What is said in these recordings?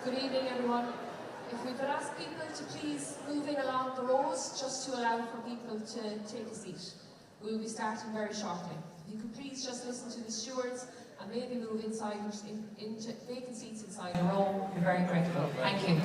Good evening, everyone. If we could ask people to please move in along the rows, just to allow for people to take a seat. We will be starting very shortly. If you could please just listen to the stewards and maybe move inside into vacant seats inside a row, we'd be very grateful. Thank you.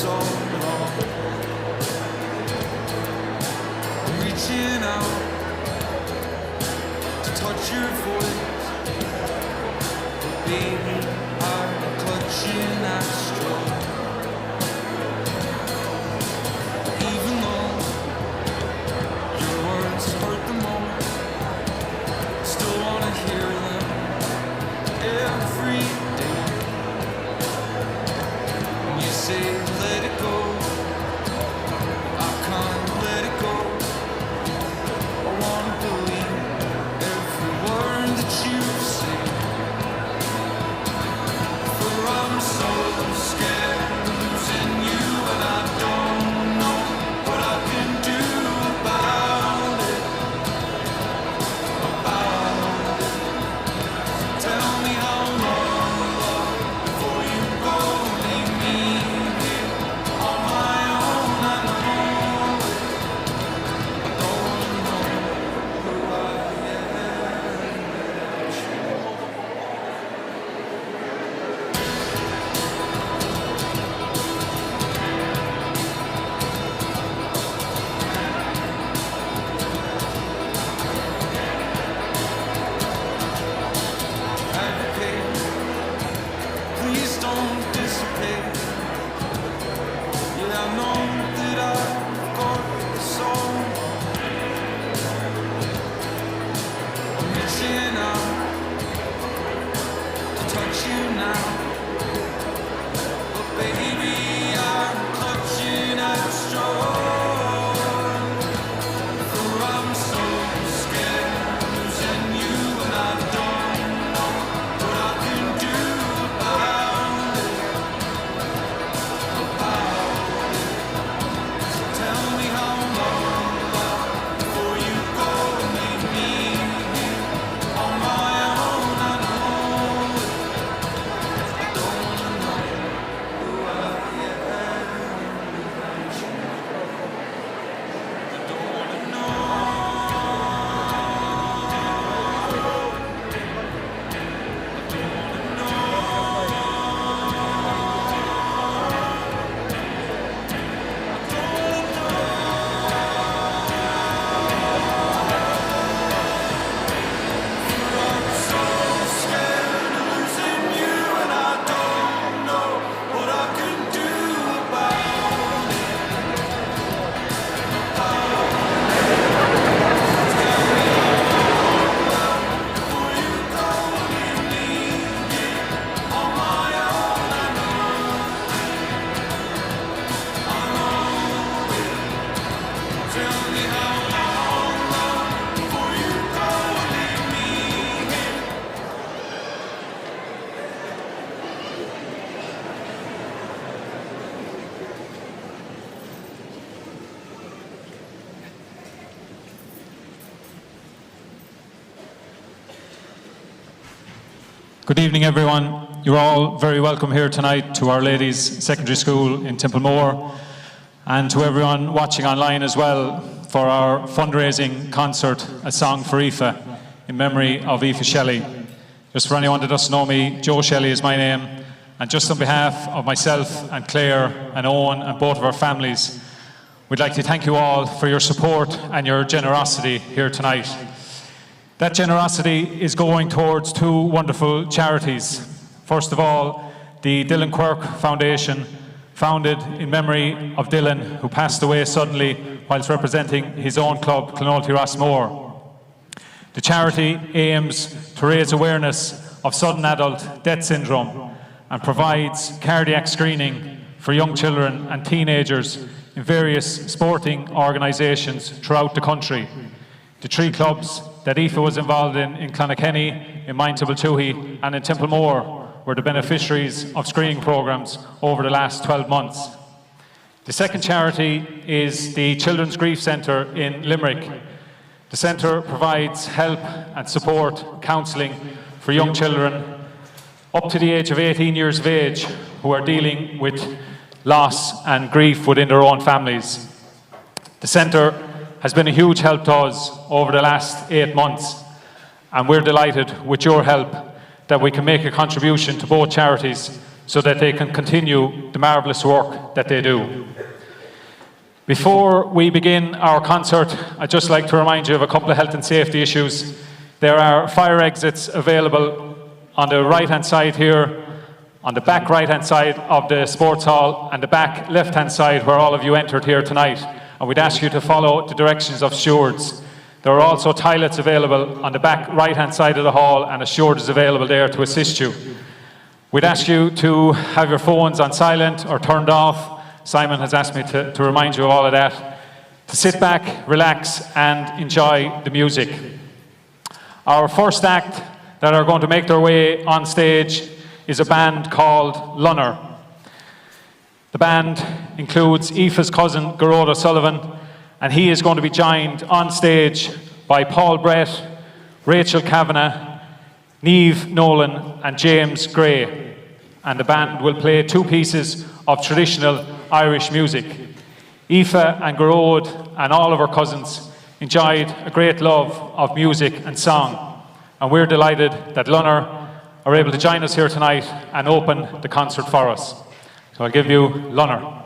so long. I'm reaching out to touch your voice, but baby, I'm clutching at straws. Even though your words hurt the most, still wanna hear them every day. When you say let it go, I can't let it go. I wanna believe every word that you say, for I'm so scared of losing you, and I don't know what I can do about it. Tell me how long before you go, leave me here on my own. I don't know who I am. Advocate, please don't dissipate. Yeah, I know that I've got so long. I'm reaching out to touch you now, but baby, I'm clutching at straws. For I'm so scared of losing you, and I don't know what I can do about it. So tell me how long before you go and leave me here on my own. I know I don't wanna know who I am without you. I don't wanna know. I'm so scared of losing you, and I don't know what I can do about it. Before you go and leave me here on my own. I know it. Tell me how long before you go and leave me here. Good evening, everyone. You're all very welcome here tonight to Our Lady's Secondary School in Templemore, and to everyone watching online as well for our fundraising concert, A Song for Aoife, in memory of Aoife Shelley. Just for anyone that doesn't know me, Joe Shelley is my name, and just on behalf of myself and Claire and Owen and both of our families, we'd like to thank you all for your support and your generosity here tonight. That generosity is going towards two wonderful charities. First of all, the Dylan Quirk Foundation, founded in memory of Dylan, who passed away suddenly whilst representing his own club, Clonolty Rossmore. The charity aims to raise awareness of sudden adult death syndrome and provides cardiac screening for young children and teenagers in various sporting organisations throughout the country. The three clubs that Aoife was involved in Clonakilty, in Moyntabletuhy and in Templemore were the beneficiaries of screening programmes over the last 12 months. The second charity is the Children's Grief Centre in Limerick. The centre provides help and support, counselling for young children up to the age of 18 years of age who are dealing with loss and grief within their own families. The centre has been a huge help to us over the last 8 months, and we're delighted with your help that we can make a contribution to both charities so that they can continue the marvellous work that they do. Before we begin our concert, I'd just like to remind you of a couple of health and safety issues. There are fire exits available on the right-hand side here, on the back right-hand side of the sports hall, and the back left-hand side where all of you entered here tonight. And we'd ask you to follow the directions of stewards. There are also toilets available on the back right-hand side of the hall, and a steward is available there to assist you. We'd ask you to have your phones on silent or turned off. Simon has asked me to remind you of all of that. To sit back, relax, and enjoy the music. Our first act that are going to make their way on stage is a band called Lunner. The band includes Aoife's cousin, Gearóid O'Sullivan, and he is going to be joined on stage by Paul Brett, Rachel Kavanagh, Niamh Nolan, and James Gray. And the band will play two pieces of traditional Irish music. Aoife and Gearóid and all of our cousins enjoyed a great love of music and song, and we're delighted that Lunner are able to join us here tonight and open the concert for us. So I'll give you Lunner.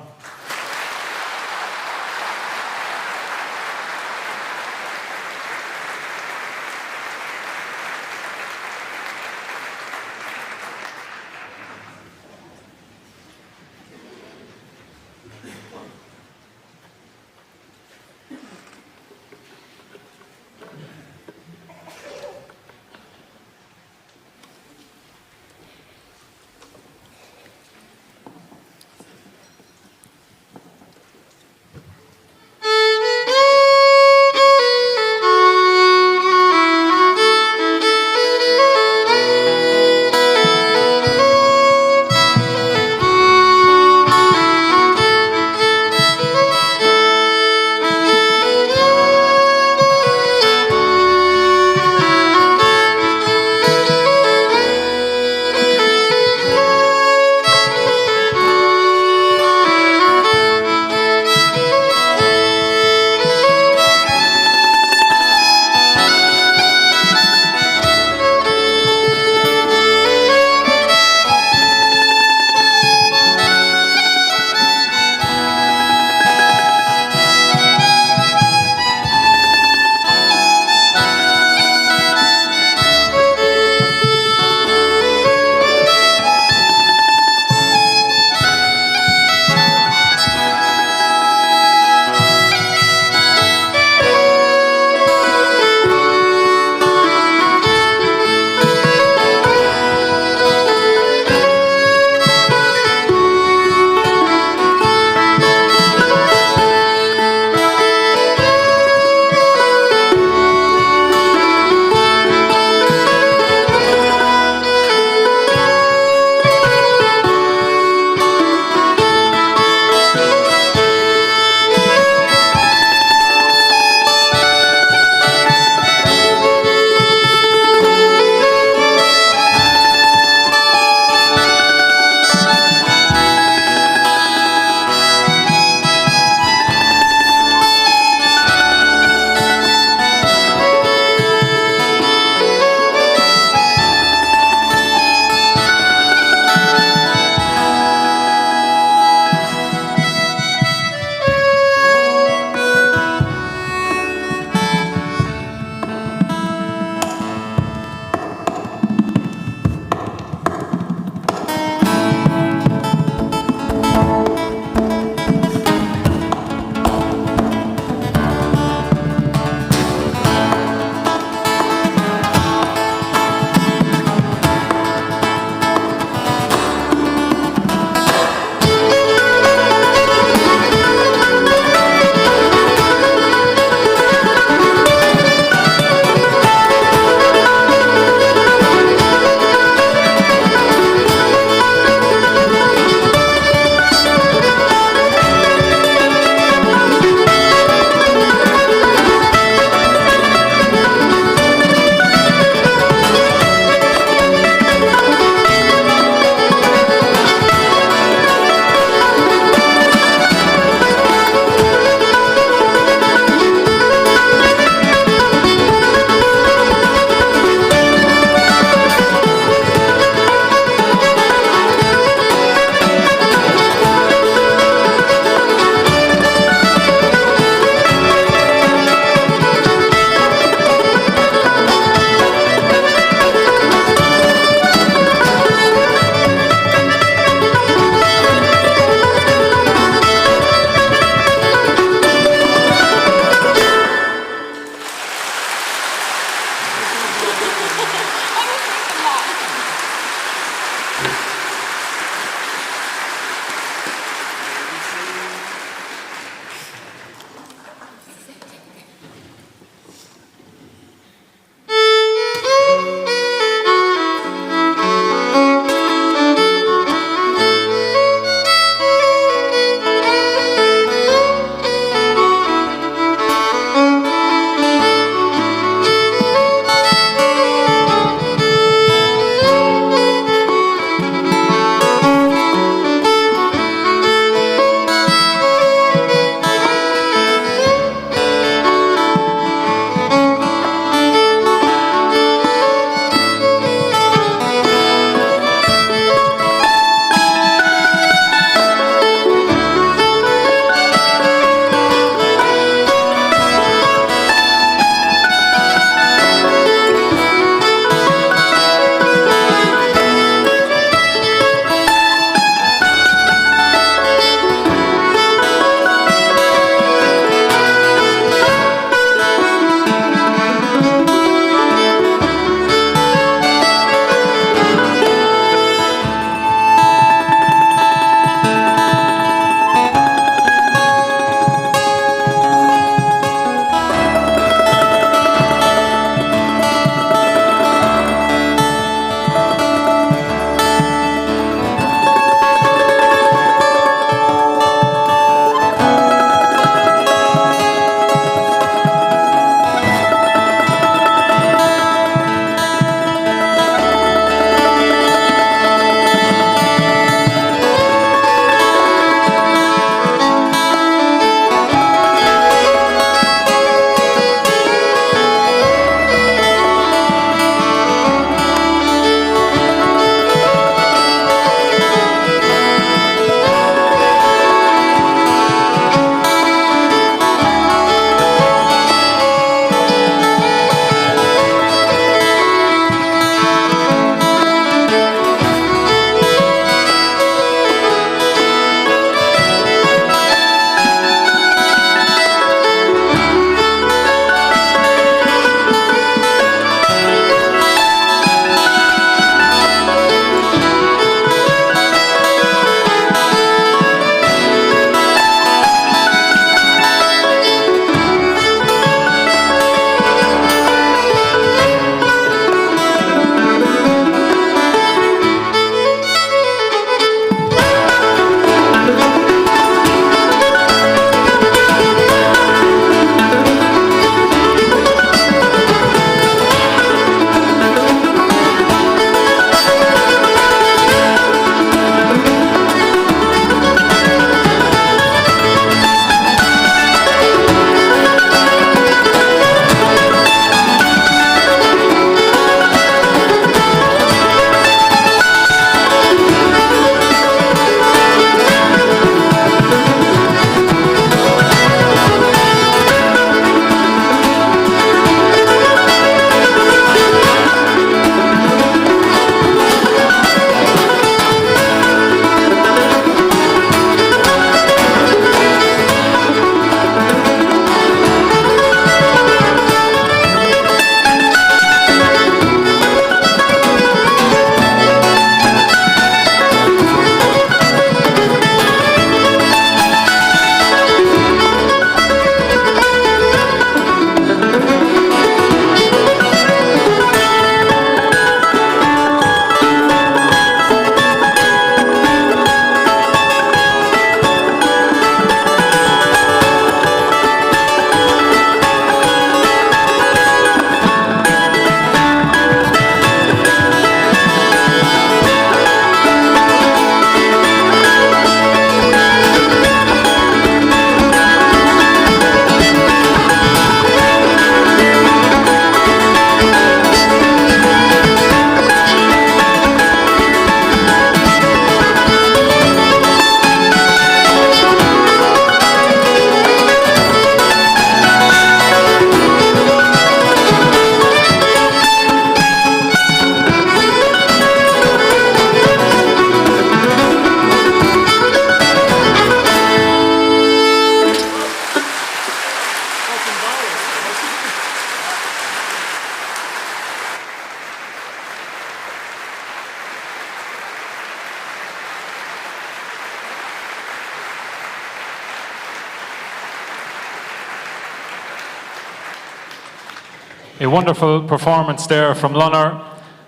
a wonderful performance there from Lunner.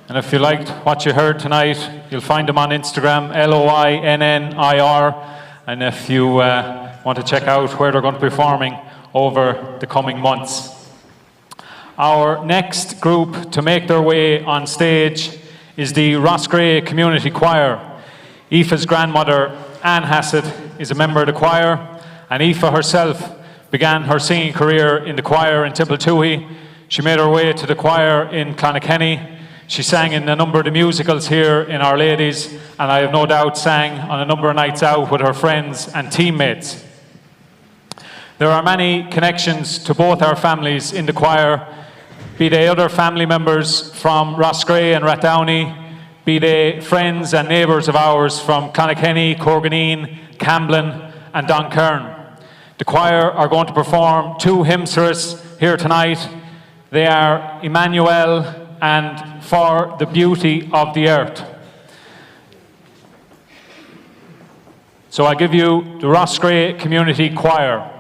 And if you liked what you heard tonight, you'll find them on Instagram, LOINNIR. And if you want to check out where they're going to be performing over the coming months. Our next group to make their way on stage is the Roscrea Community Choir. Aoife's grandmother, Anne Hassett, is a member of the choir, and Aoife herself began her singing career in the choir in Tippltoohy. She made her way to the choir in Clonakilty. She sang in a number of the musicals here in Our Ladies, and I have no doubt sang on a number of nights out with her friends and teammates. There are many connections to both our families in the choir, be they other family members from Roscrea and Rathdowney, be they friends and neighbours of ours from Clonakilty, Corganeen, Camblin and Donkern. The choir are going to perform two hymns for us here tonight. They are Emmanuel and For the Beauty of the Earth. So I give you the Roscrea Community Choir.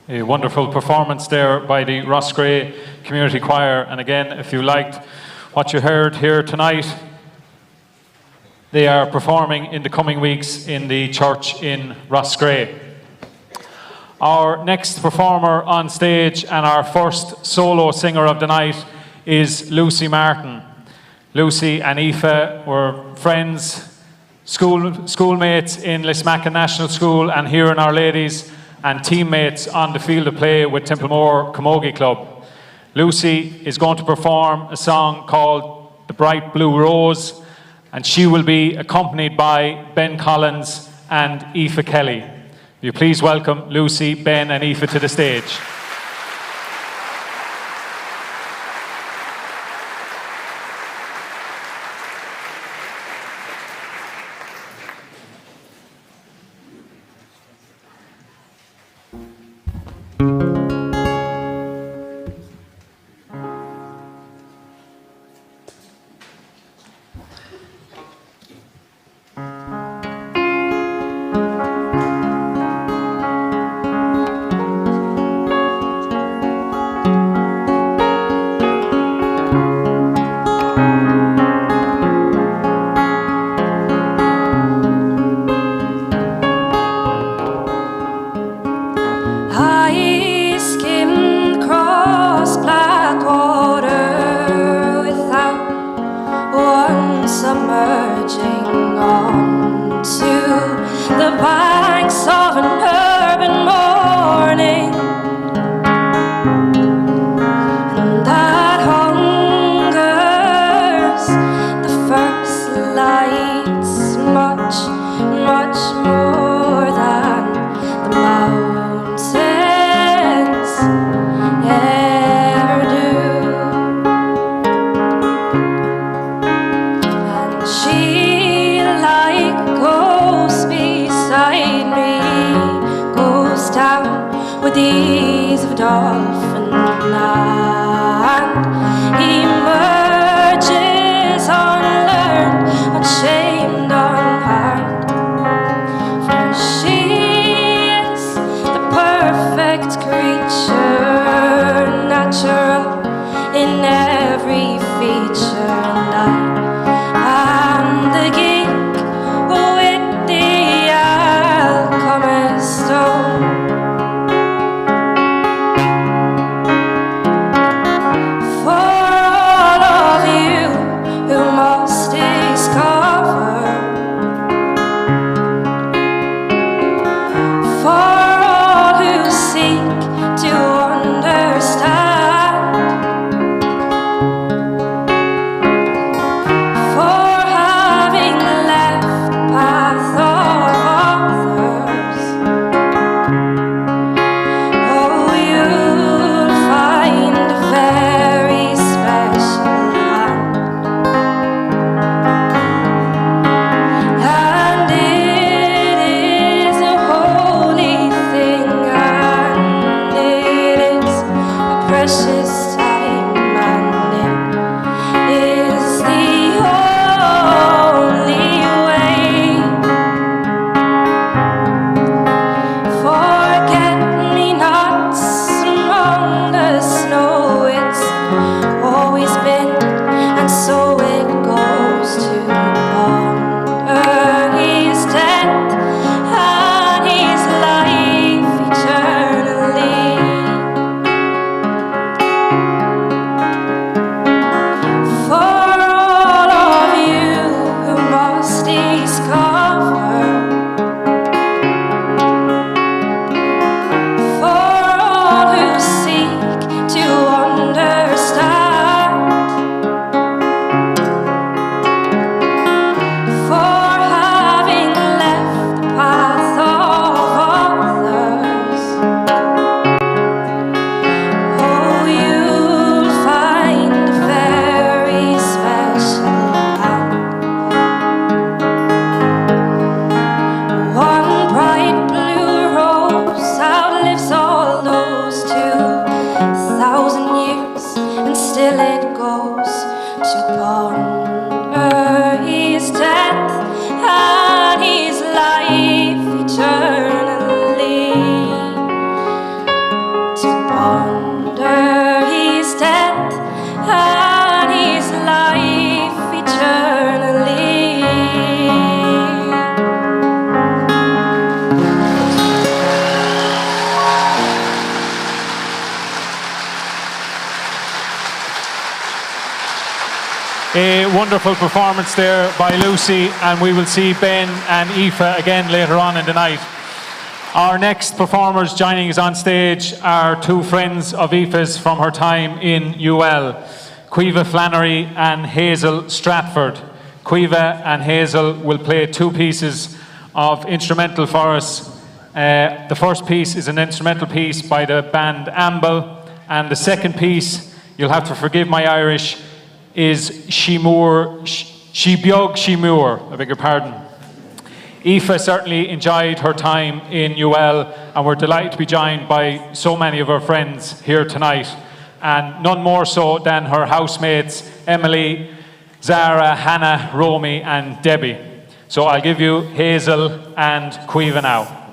A wonderful performance there by the Roscrea Community Choir. And again, if you liked what you heard here tonight, they are performing in the coming weeks in the church in Roscrea. Our next performer on stage and our first solo singer of the night is Lucy Martin. Lucy and Aoife were friends, schoolmates in Lismachan National School and here in Our Ladies, and teammates on the field of play with Templemore Camogie Club. Lucy is going to perform a song called The Bright Blue Rose, and she will be accompanied by Ben Collins and Aoife Kelly. Will you please welcome Lucy, Ben and Aoife to the stage. A wonderful performance there by Lucy, and we will see Ben and Aoife again later on in the night. Our next performers joining us on stage are two friends of Aoife's from her time in UL, Caoimhe Flannery and Hazel Stratford. Caoimhe and Hazel will play two pieces of instrumental for us. The first piece is an instrumental piece by the band Amble, and the second piece, you'll have to forgive my Irish, is Shimur, Shibiog Shimur, I beg your pardon. Aoife certainly enjoyed her time in UL, and we're delighted to be joined by so many of her friends here tonight, and none more so than her housemates, Emily, Zara, Hannah, Romy and Debbie. So I'll give you Hazel and Caoimhe now.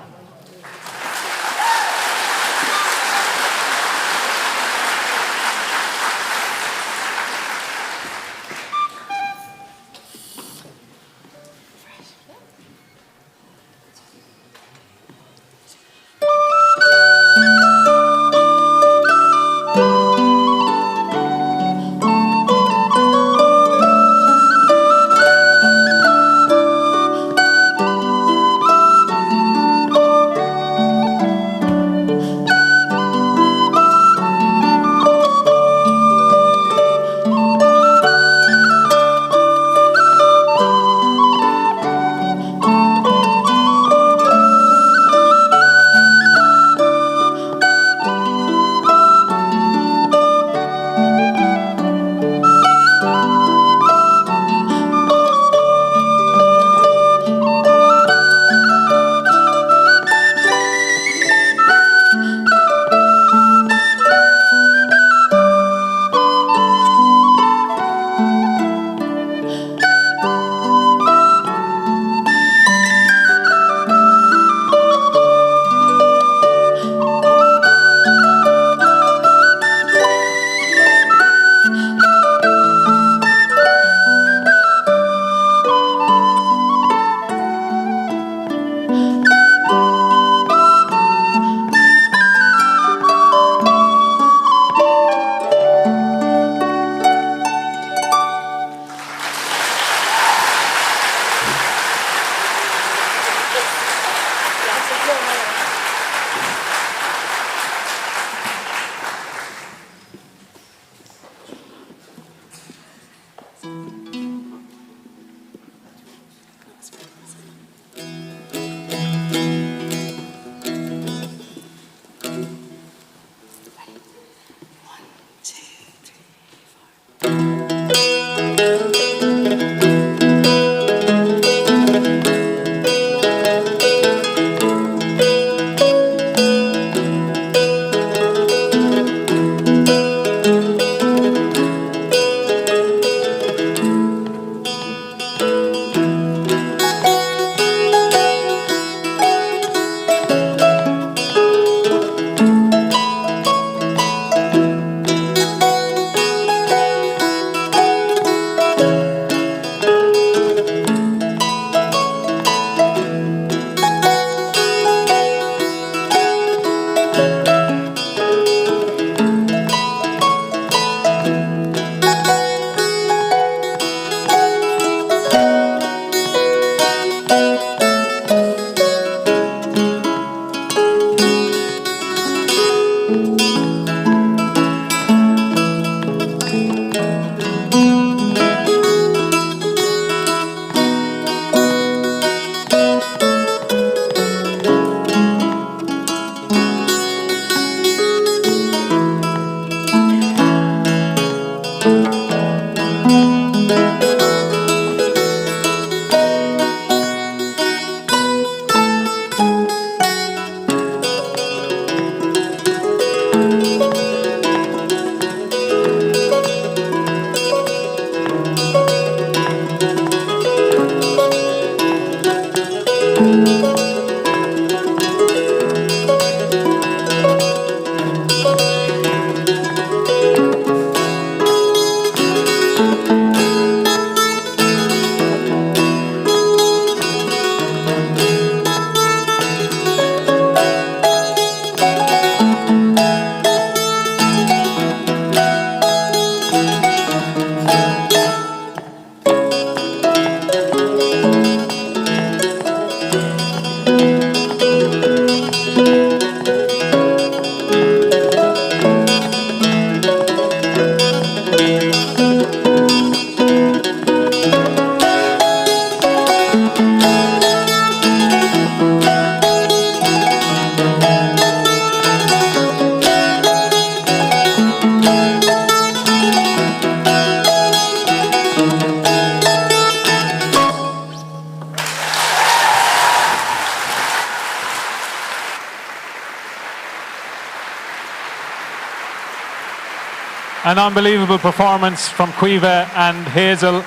an unbelievable performance from Caoimhe and Hazel.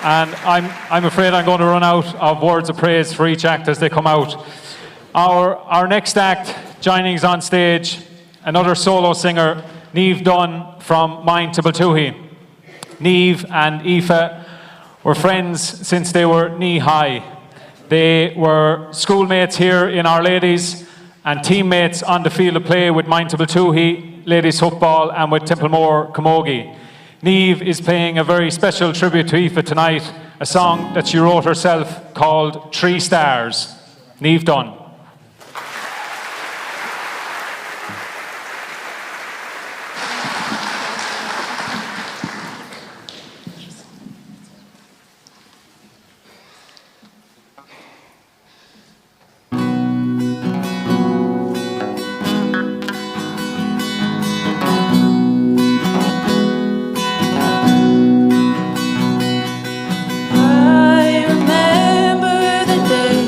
And I'm afraid I'm going to run out of words of praise for each act as they come out. Our next act, joining us on stage, another solo singer, Niamh Dunn from Mine to Baltuhi. Niamh and Aoife were friends since they were knee-high. They were schoolmates here in Our Ladies and teammates on the field of play with Mine to Baltuhi, ladies football, and with Templemore Camogie. Niamh is paying a very special tribute to Aoife tonight, a song that she wrote herself called 3 Stars. Niamh Dunn. I remember the day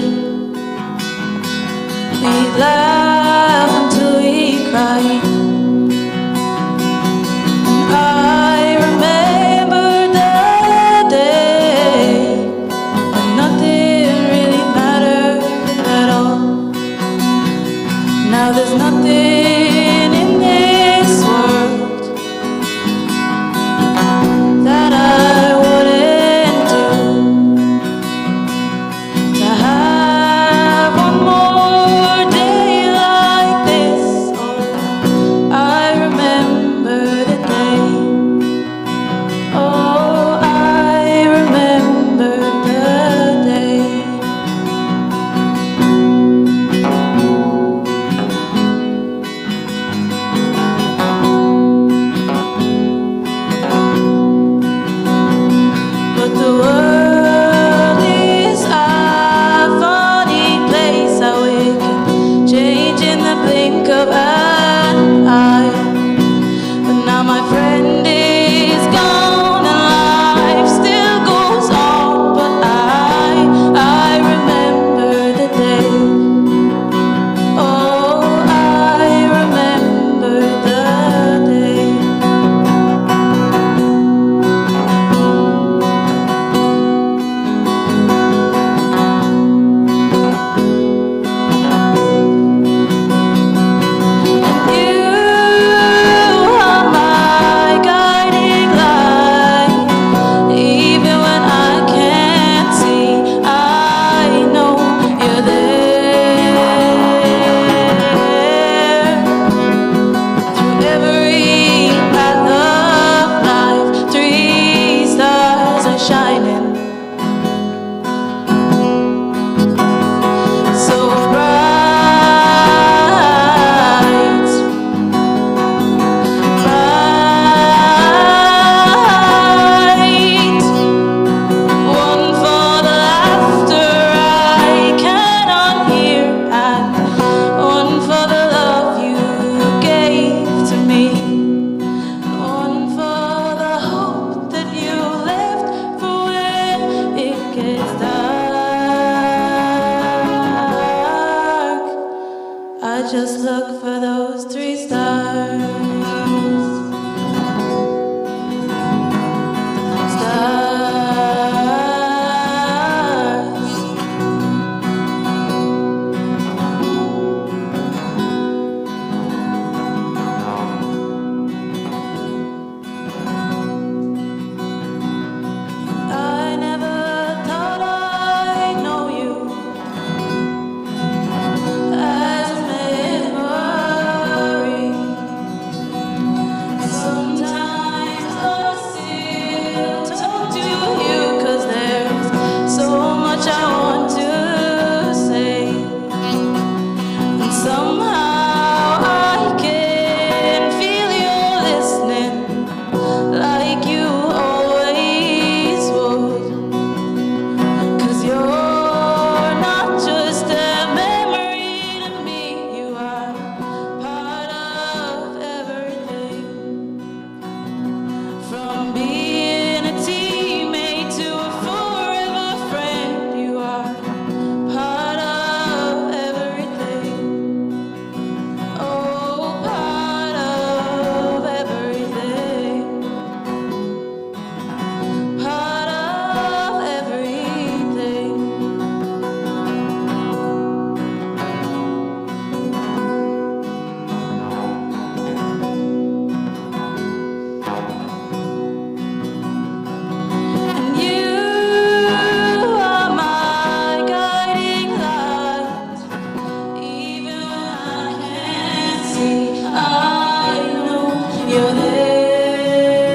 you're there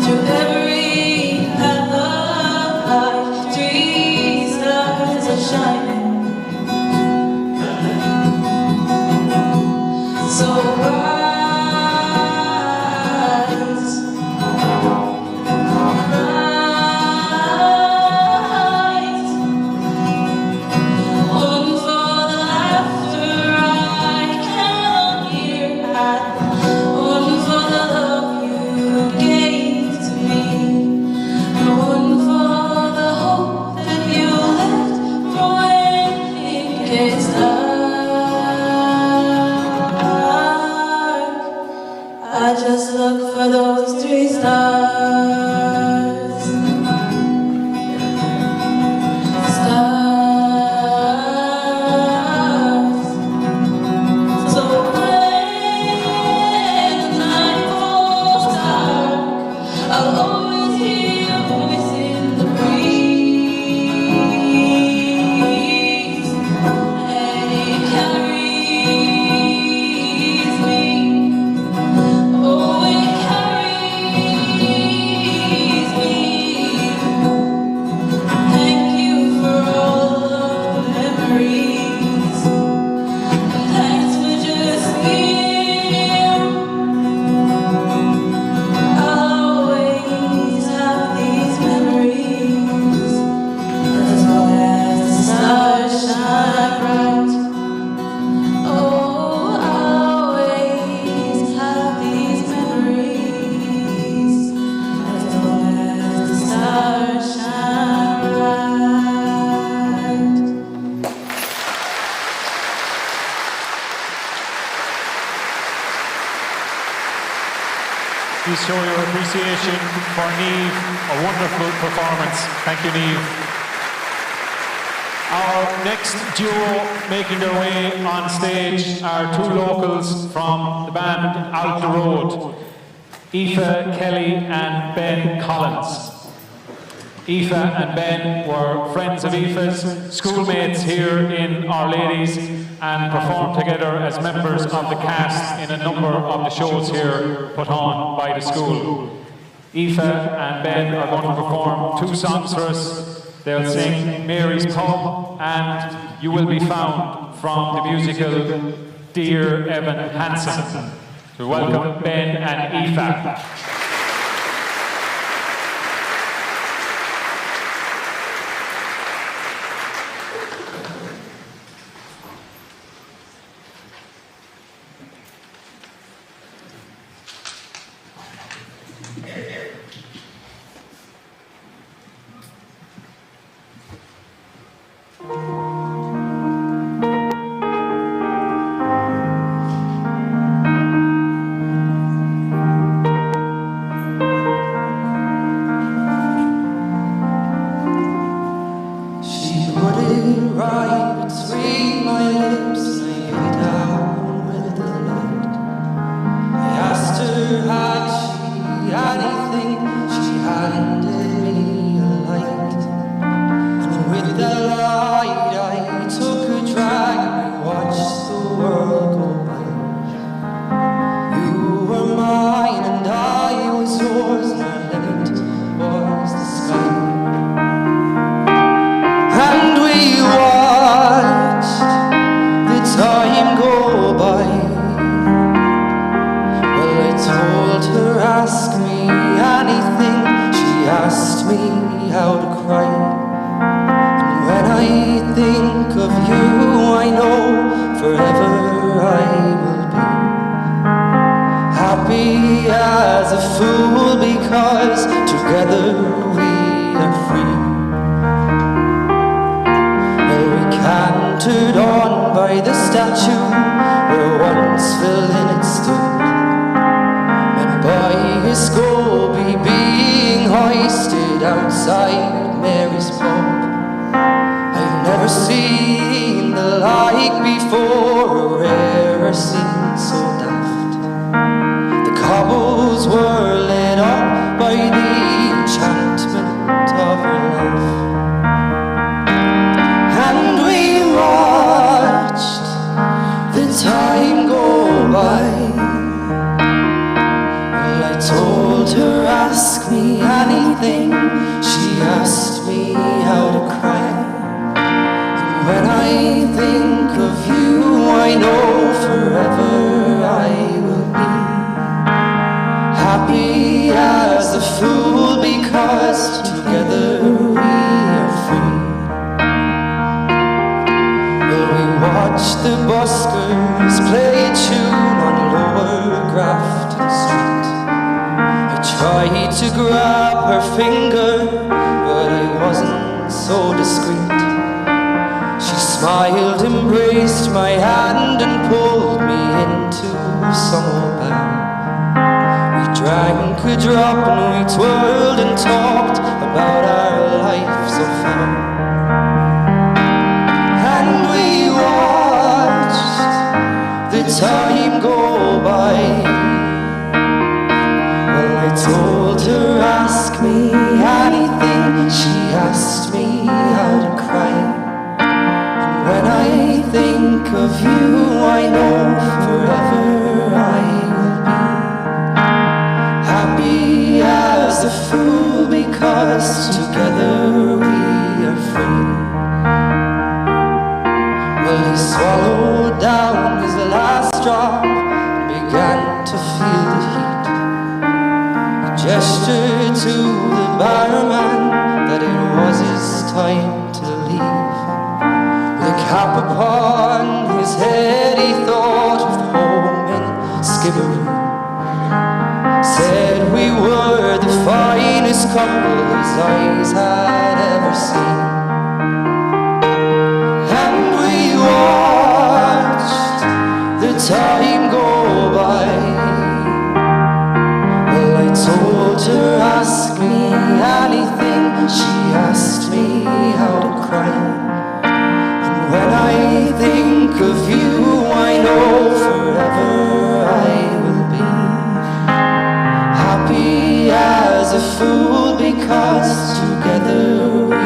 through every path of life. 3 stars are shining so bright. I just look for those 3 stars. Stars. So when the night falls dark, I'll always hear your voice in the breeze. And it carries me. Oh, it carries me. Thank you for all of the memories. Thanks for just being. I'll always have these memories as long as the stars shine bright. Oh, I'll always have these memories as long as the stars shine bright. Please show your appreciation for Niamh, a wonderful performance. Thank you, Niamh. Our next duo making their way on stage are 2 locals from the band Out the Road, Aoife Kelly and Ben Collins. Aoife and Ben were friends of Aoife's, schoolmates here in Our Ladies, and performed together as members of the cast in a number of the shows here put on by the school. Aoife and Ben are going to perform 2 songs for us. They'll sing Mary's Pub and You Will Be Found from the musical Dear Evan Hansen. So welcome Ben and Aoife. And we walk finger, but I wasn't so discreet. She smiled, embraced my hand and pulled me into some old bar. We drank a drop and we twirled and talked about our life so far. And we watched the time go by. Well, I told her, ask me anything. She asked me how to cry. When I think of you, I know forever I will be happy as a fool, because together we are free. Well, he swallowed down his last drop and began to feel the heat. He gestured to the barman that it was his time to leave. The cap upon his head, he thought of home in Skibbereen. Said we were the finest couple his eyes had ever seen. And we watched the time go by. Well, I told her, ask me anything. She asked me how to cry. When I think of you, I know forever I will be happy as a fool, because together we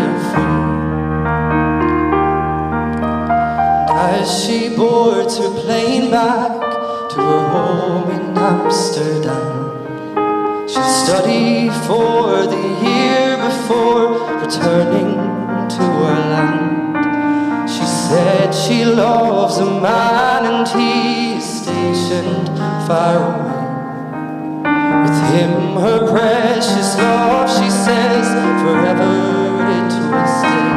are free. And as she boards her plane back to her home in Amsterdam, she'll study for the year before returning to her land. Said she loves a man and he's stationed far away. With him her precious love, she says, forever it will stay.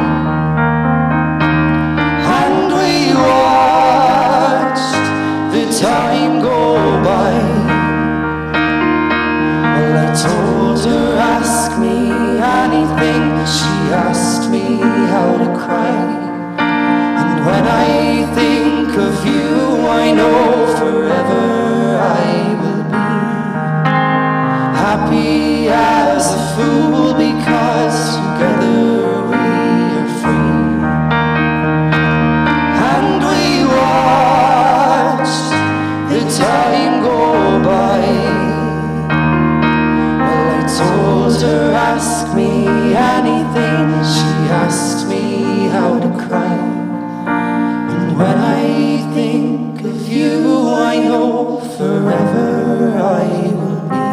And we watched the time go by. Well, I told her, ask me anything. She asked me how to cry. When I think of you, I know forever I will be happy as a fool, because together we are free. And we watched the time go by. Well, I told her, ask me anything. She asked me how to cry. When I think of you, I know forever I will be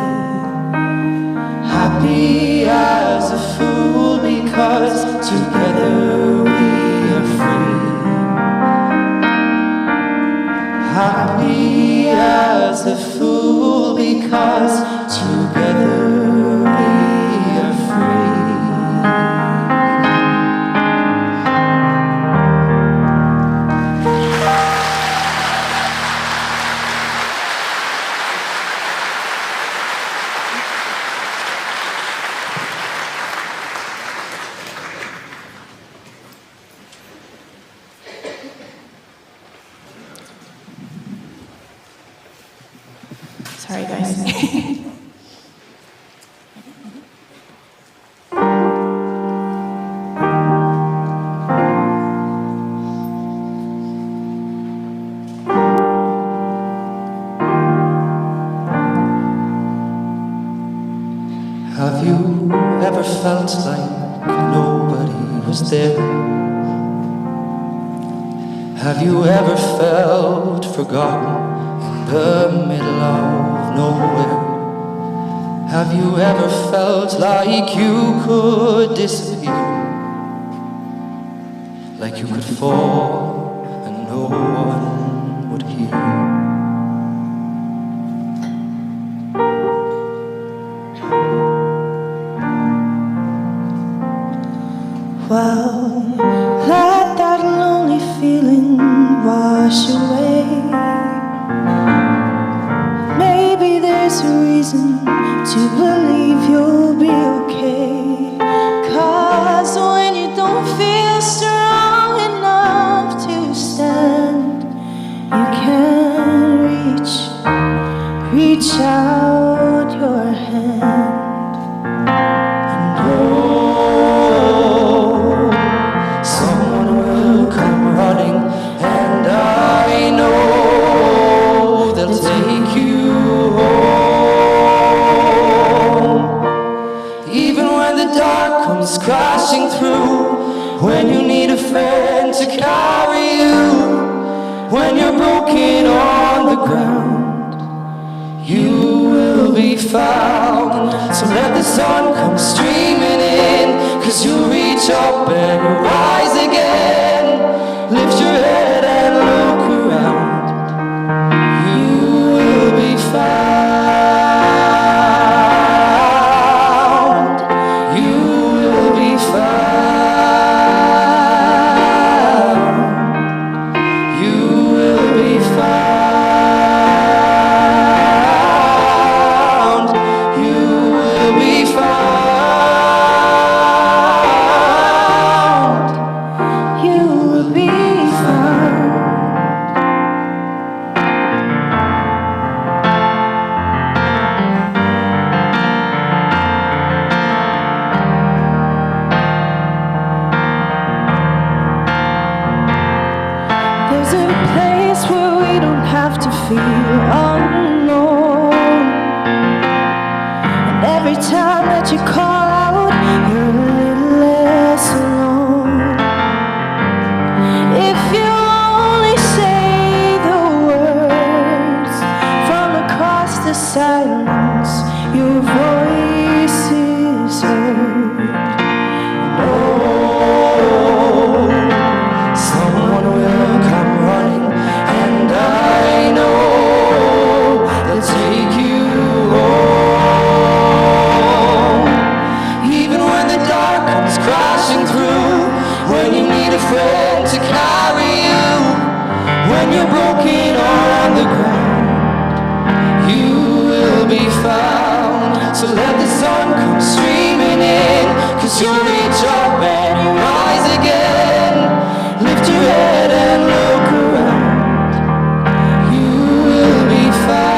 happy as a fool, because together we are free. Happy as a fool, because together we are free. Sorry, guys. Have you ever felt like nobody was there? Have you ever felt forgotten in the middle of nowhere? Have you ever felt like you could disappear? Like you could fall and no one would hear? Well, let that lonely feeling wash away. Maybe there's a reason to believe you'll be okay. reach out your hand. And oh, someone will come running, and I know they'll take you home. Even when the dark comes crashing through, when you need a friend to carry you, when you're broken on the ground, you will be found. So let the sun come streaming in, 'cause you'll reach up and you'll rise again. Lift your head and look around, you will be found. You will be found. You will be found. You will be found. You will be found. There's a place where we don't have to feel unknown. And every time that you call out, you're a little less alone. If you only say the words from across the silence, your voice is heard. Oh, someone will come running, and I know they'll take you home. Even when the dark comes crashing through, when you need a friend to carry you, when you're broken on the ground, you will be found. So let the sun come streaming in, 'cause you'll reach up and you'll rise again. Lift your head and look around, you will be found.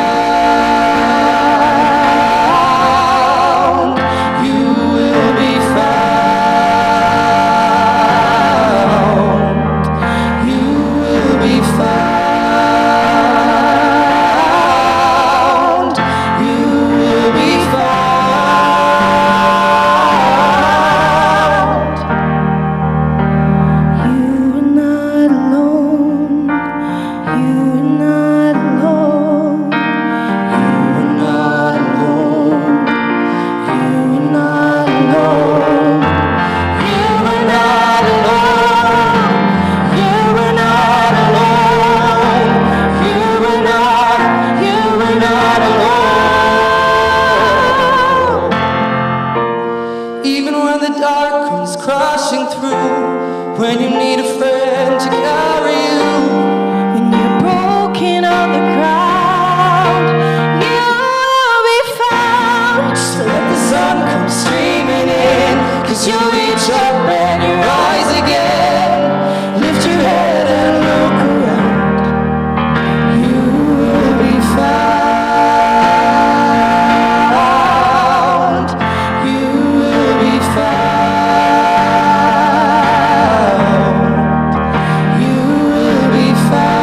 You will be found. You will be found. You will be found. You are not alone. You are not alone. You are not alone. You are not alone. You are not alone. You are not alone. You are not alone. Even when the dark comes crashing through, when you need a friend to carry you, when you're broken on the ground, you'll be found. So let the sun come streaming in, 'cause you'll reach up and you rise again. Lift your head and look around, you will be found. You will be found. You will be found.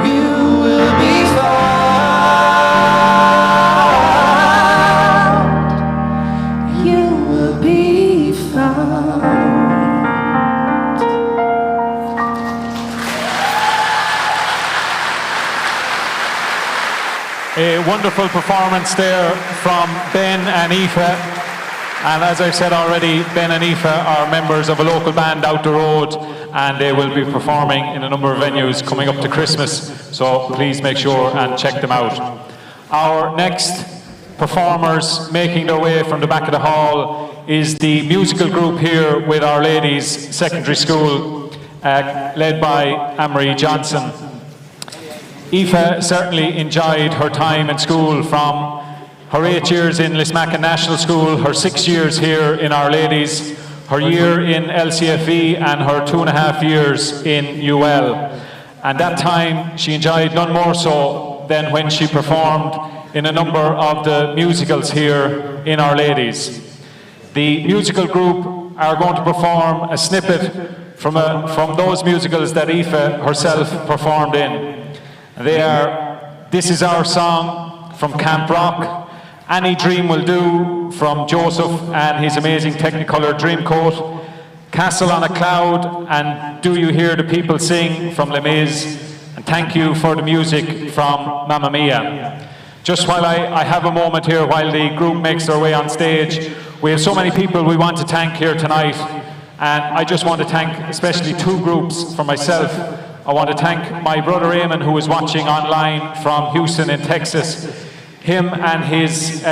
You will be found. You will be found. A wonderful performance there from Ben and Aoife. And as I've said already, Ben and Aoife are members of a local band out the road, and they will be performing in a number of venues coming up to Christmas. So please make sure and check them out. Our next performers making their way from the back of the hall is the musical group here with Our Ladies Secondary School, led by Anne-Marie Johnson. Aoife certainly enjoyed her time in school, from her 8 years in Lismacken National School, her 6 years here in Our Ladies, her year in LCFE and her 2.5 years in UL. and that time she enjoyed none more so than when she performed in a number of the musicals here in Our Ladies. The musical group are going to perform a snippet from those musicals that Aoife herself performed in. They are This Is Our Song from Camp Rock, Any Dream Will Do from Joseph and his amazing Technicolor Dreamcoat, Castle on a Cloud and Do You Hear the People Sing from Les Mis, and Thank You for the Music from Mamma Mia. Just while I have a moment here, while the group makes their way on stage, we have so many people we want to thank here tonight, and I just want to thank especially two groups for myself. I want to thank my brother Eamon, who is watching online from Houston in Texas. Him and his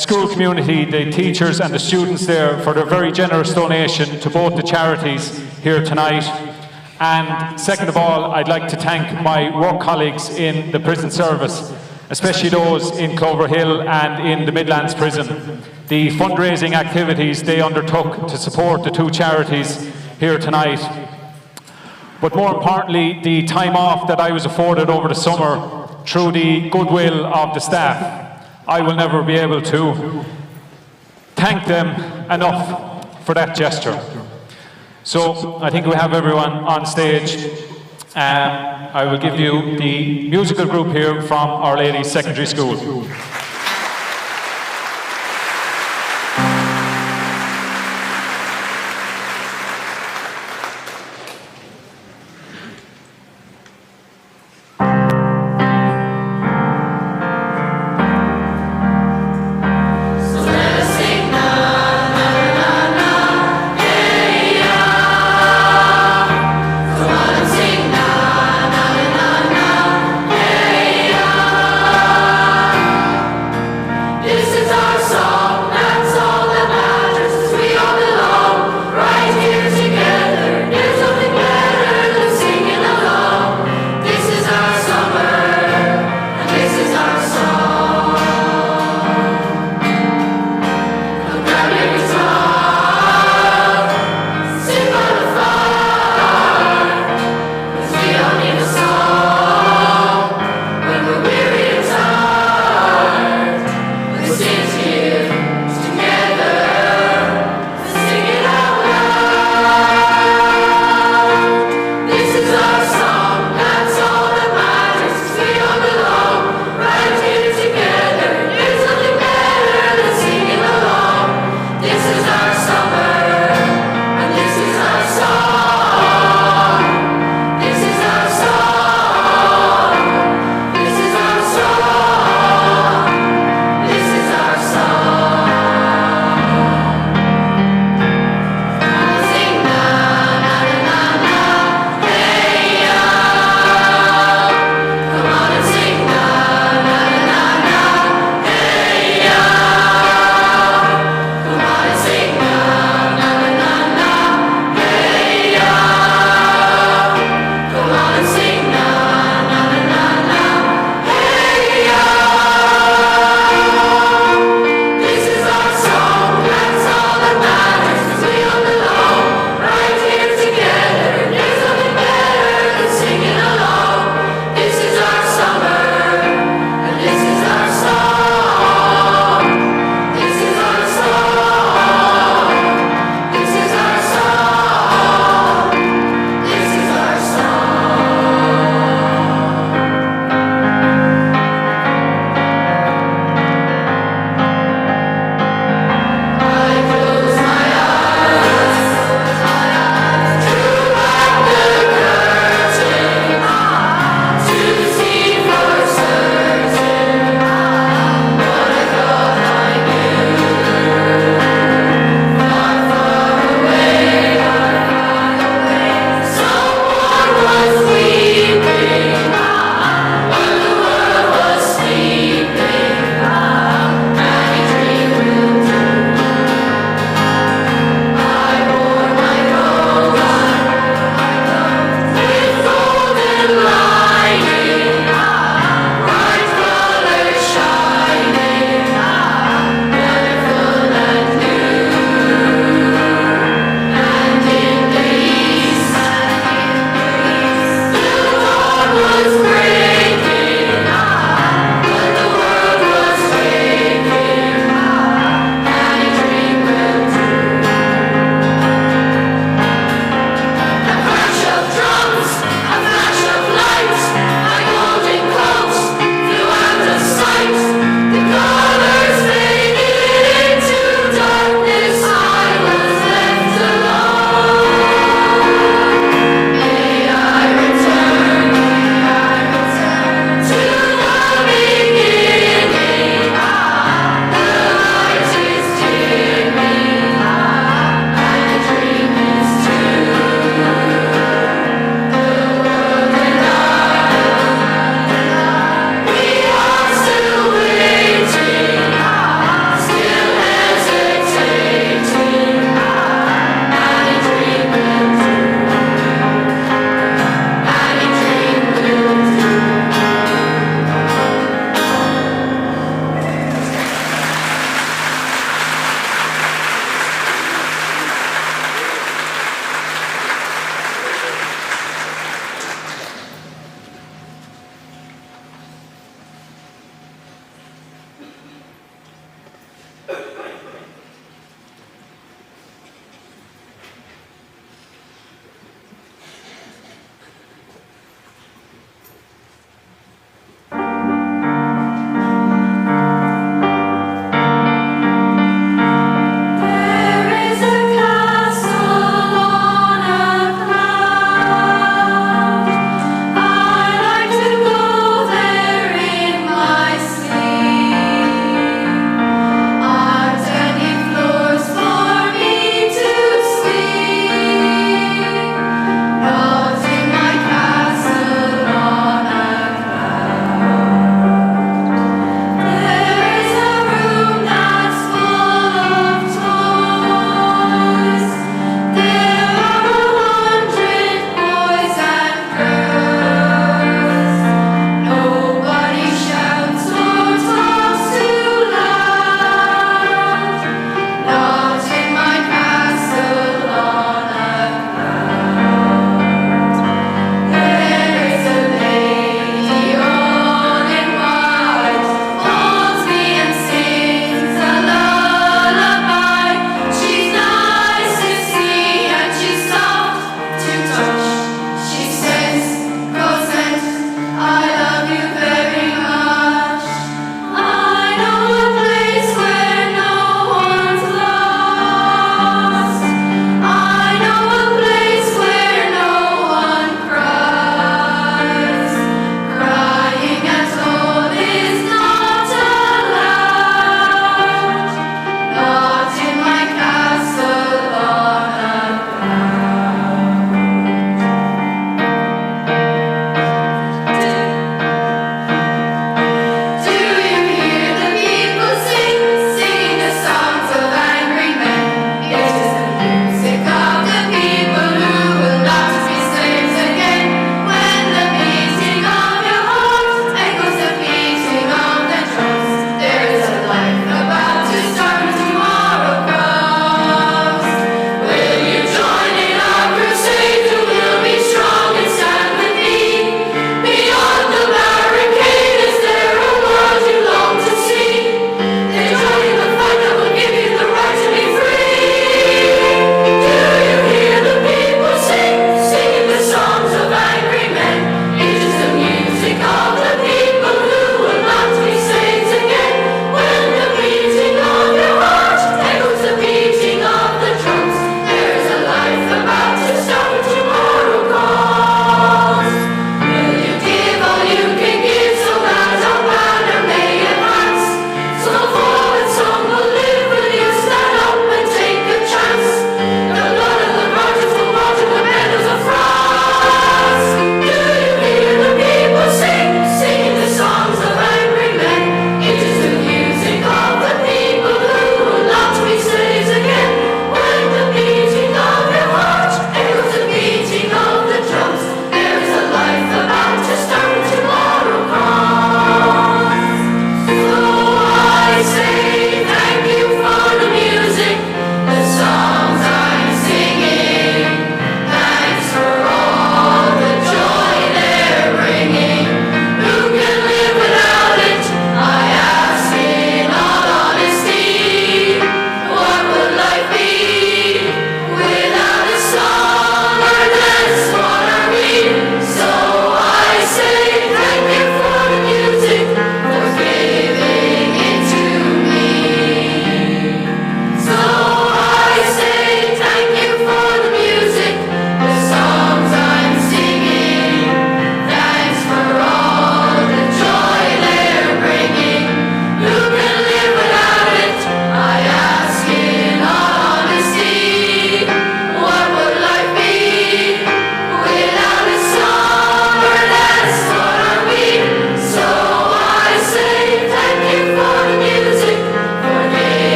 school community, the teachers and the students there, for their very generous donation to both the charities here tonight. And second of all, I'd like to thank my work colleagues in the prison service, especially those in Clover Hill and in the Midlands prison. The fundraising activities they undertook to support the two charities here tonight. But more importantly, the time off that I was afforded over the summer through the goodwill of the staff. I will never be able to thank them enough for that gesture. So I think we have everyone on stage. I will give you the musical group here from Our Ladies Secondary School. Hey,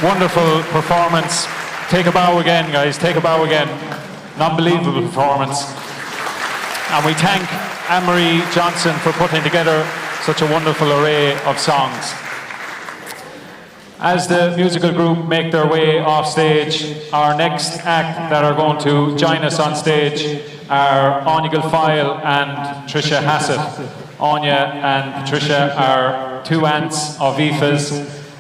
Wonderful performance. Take a bow again, guys. Take a bow again. An unbelievable performance. And we thank Anne-Marie Johnson for putting together such a wonderful array of songs. As the musical group make their way off stage, our next act that are going to join us on stage are Anya Gilfile and Tricia Hassett. Anya and Patricia are two aunts of Aoife's,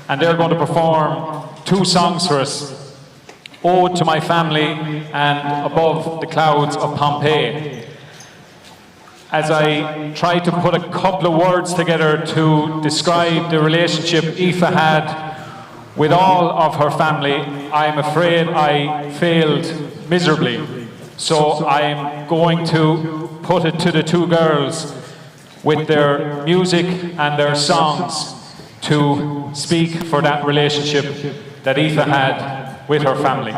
and they're going to perform two songs for us, Ode to My Family and Above the Clouds of Pompeii. As I try to put a couple of words together to describe the relationship Aoife had with all of her family, I'm afraid I failed miserably. So I'm going to put it to the two girls with their music and their songs to speak for that relationship that Aoife had with her family.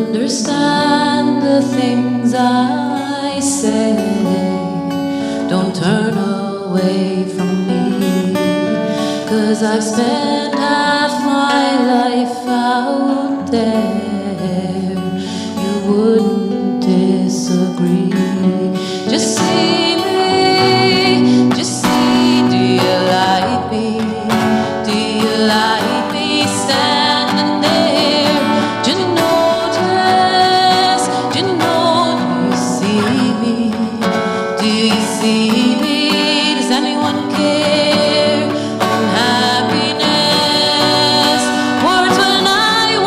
Understand the things I say. Don't turn away from me, 'cause I've spent half my life out there. You wouldn't disagree. Just see me, just see. Do you like me? Do you like me standing there? Do you notice? Do you know? Do you see me? Do you see me? Does anyone care? Unhappiness. Words when I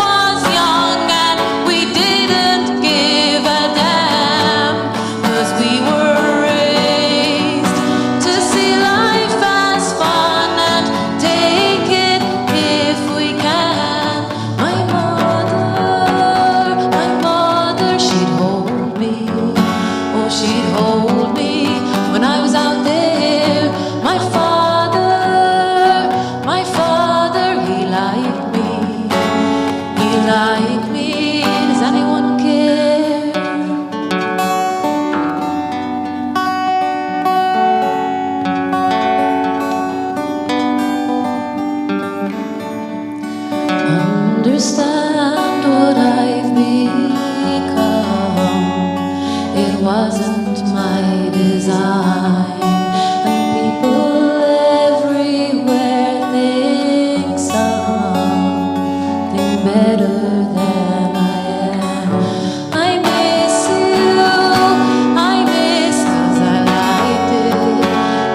was young and we didn't give a damn, 'cause we were raised to see life as fun and take it if we can. My mother, she'd hold me. Oh, she'd hold me when I was out there. My father, he liked me. He liked me. Does anyone care? Understand what I've become. It wasn't my design, and people everywhere think something better than I am. I miss you, I miss 'cause I liked it,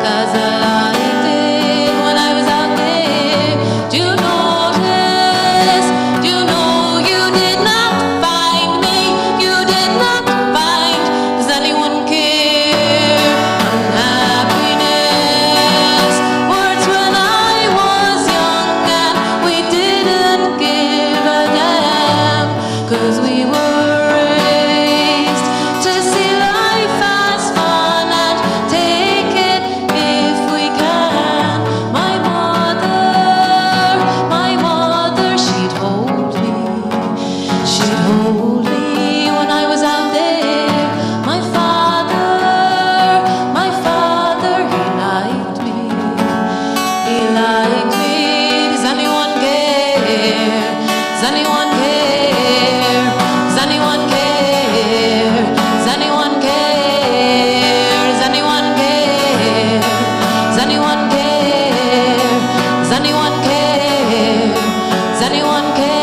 'cause I liked it when I was out there. Do you notice? Do you know you did not find me? You did not find. Does anyone care? Unhappiness. Words when I was young and we didn't give a damn, 'cause we were raised to see life as fun and take it if we can. My mother, she'd hold me. She she'd hold me when I was out there. My father, he liked me. He liked me. Does anyone care? Does anyone care? Does anyone care? Does anyone care? Does anyone care? Does anyone care? Does anyone care? Does anyone care?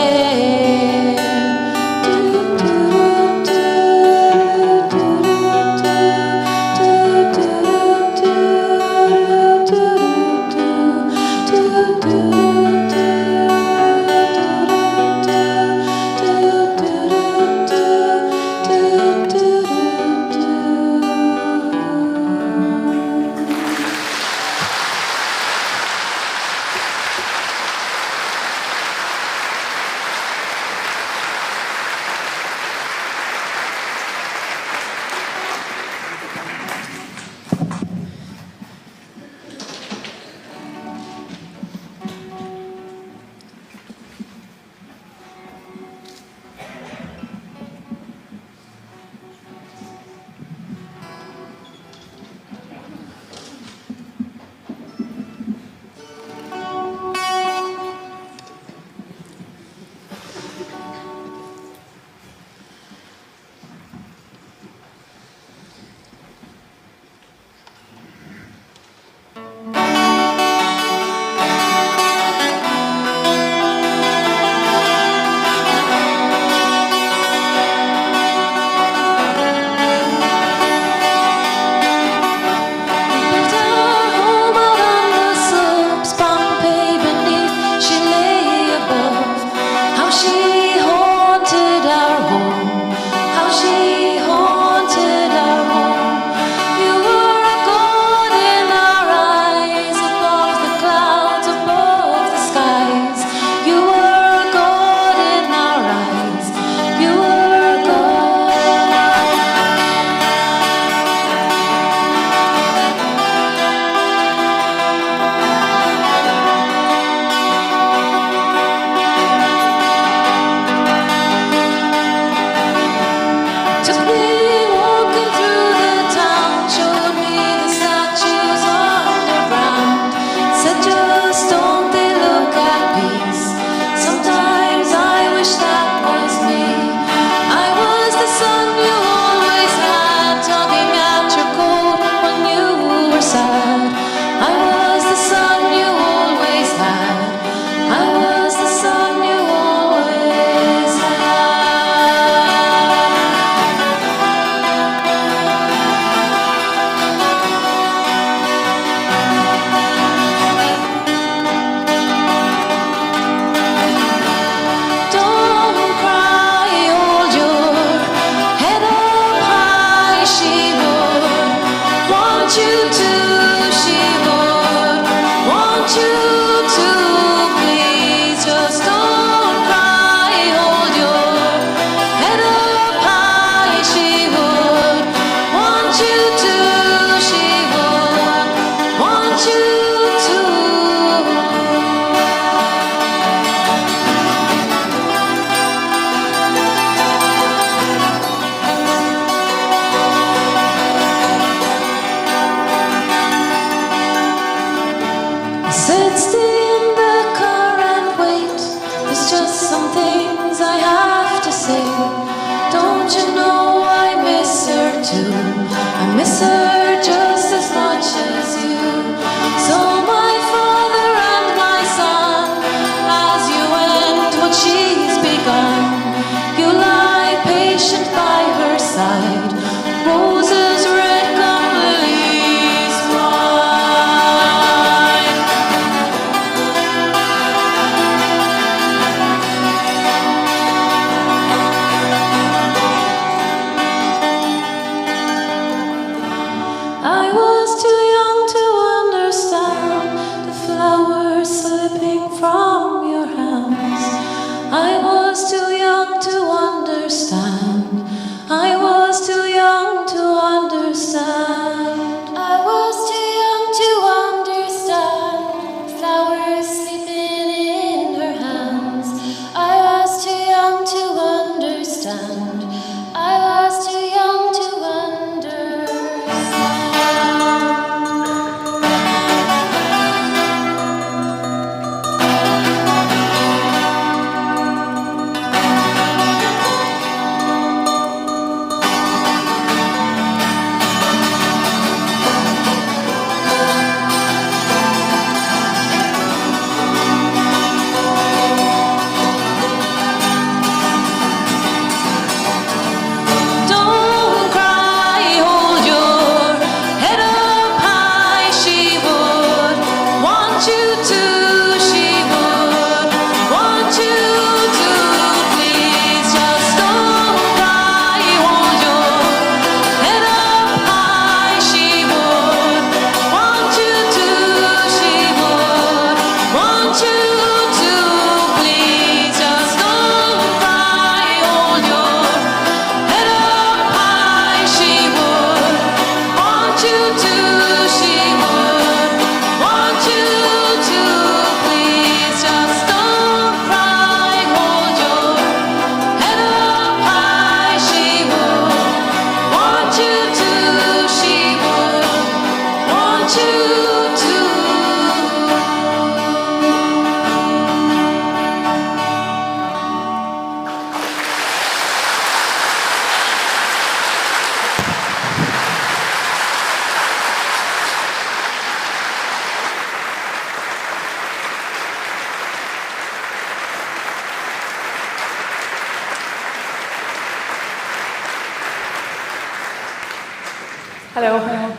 Hello.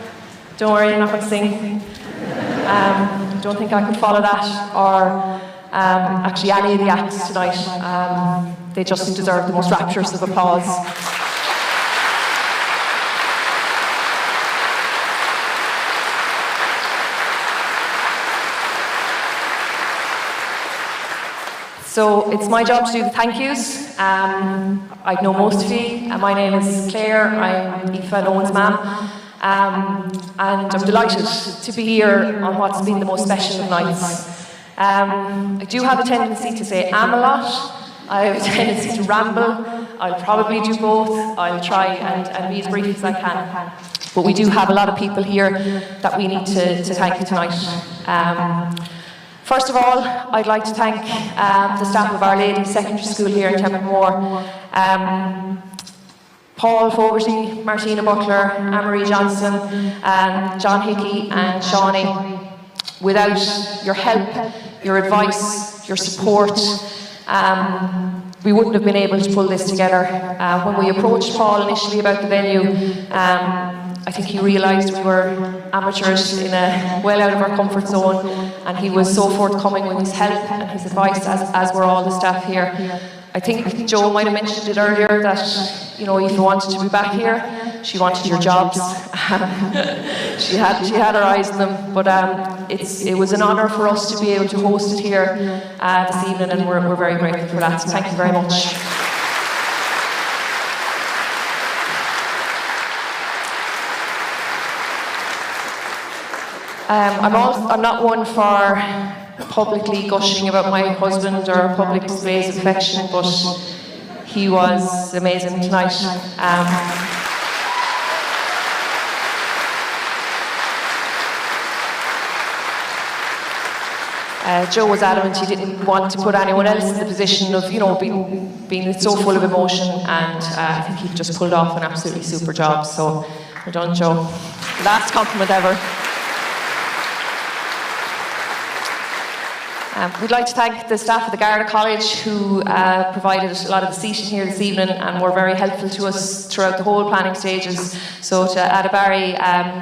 Don't worry, I'm not going to sing. Don't think I could follow that, or actually any of the acts tonight. They just deserve the most rapturous of applause. So it's my job to do the thank yous. I know most of you. My name is Claire. I'm Aoife and Owen's mum. And I'm delighted to be here on what's been the most special of nights. I do have a tendency to say am a lot. I have a tendency to ramble. I'll probably do both. I'll try and be as brief as I can. But we do have a lot of people here that we need to thank tonight. First of all, I'd like to thank the staff of Our Lady Secondary School here in Templemore. Paul Fogarty, Martina Butler, Anne-Marie Johnson, and John Hickey and Shawnee. Without your help, your advice, your support, we wouldn't have been able to pull this together. When we approached Paul initially about the venue, I think he realised we were amateurs in well out of our comfort zone, and he was so forthcoming with his help and his advice, as were all the staff here. I think Jo might have mentioned it earlier that, you know, Aoife wanted to be back here. She wanted your jobs. she had her eyes on them, but it was an honour for us to be able to host it here this evening, and we're very grateful for that. So thank you very much. I'm not one for publicly gushing about my husband or public displays of affection, but he was amazing tonight. Jo was adamant he didn't want to put anyone else in the position of, you know, being so full of emotion, and I think he just pulled off an absolutely super job. So well done, Jo. Last compliment ever. We'd like to thank the staff of the Garda College who provided a lot of the seating here this evening and were very helpful to us throughout the whole planning stages. So to Ada Barry,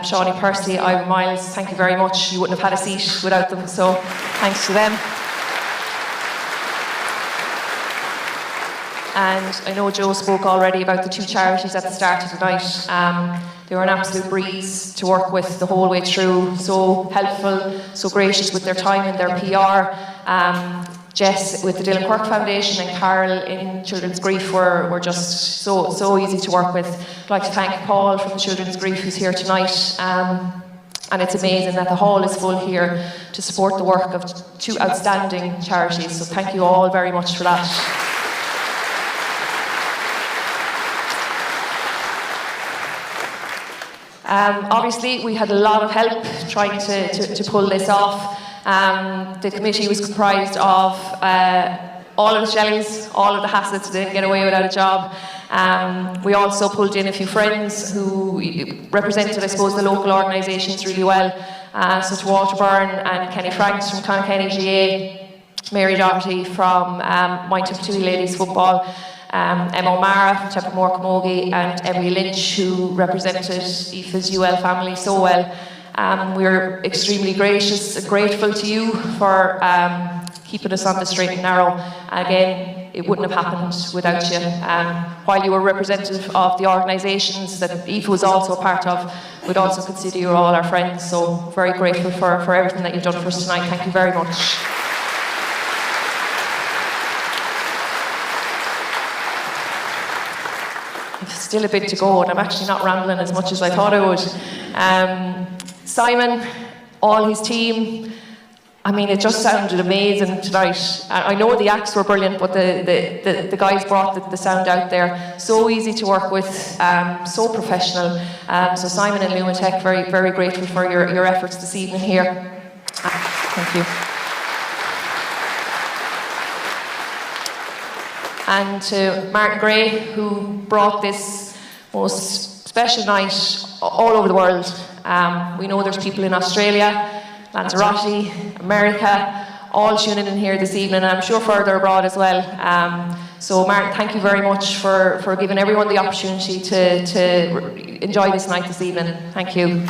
Shawnee Percy, Ivor Miles, thank you very much. You wouldn't have had a seat without them, so thanks to them. And I know Jo spoke already about the two charities at the start of the night. They were an absolute breeze to work with the whole way through, so helpful, so gracious with their time and their PR. Jess with the Dylan Quirk Foundation and Carol in Children's Grief were just so easy to work with. I'd like to thank Paul from Children's Grief who's here tonight. And it's amazing that the hall is full here to support the work of two outstanding charities, so thank you all very much for that. Obviously, we had a lot of help trying to pull this off. The committee was comprised of all of the Shelleys, all of the Hassets didn't get away without a job. We also pulled in a few friends who represented, I suppose, the local organisations really well. So to Walter Byrne and Kenny Franks from Connacht GA, Mary Doherty from Mind Tipperary Ladies Football, Emma O'Mara from Templemore Camogie, and Emily Lynch, who represented Aoife's UL family so well. We're extremely gracious and grateful to you for keeping us on the straight and narrow. Again, it wouldn't have happened without you. While you were representative of the organisations that Aoife was also a part of, we'd also consider you all our friends, so very grateful for everything that you've done for us tonight. Thank you very much. Still a bit to go, and I'm actually not rambling as much as I thought I would. Simon, all his team, I mean, it just sounded amazing tonight. I know the acts were brilliant, but the guys brought the sound out there. So easy to work with, so professional. So Simon and Lumatech, very, very grateful for your efforts this evening here. Thank you. And to Martin Gray, who brought this most special night all over the world. We know there's people in Australia, Lanzarote, America, all tuning in here this evening, and I'm sure further abroad as well. So Martin, thank you very much for giving everyone the opportunity to enjoy this night this evening. Thank you.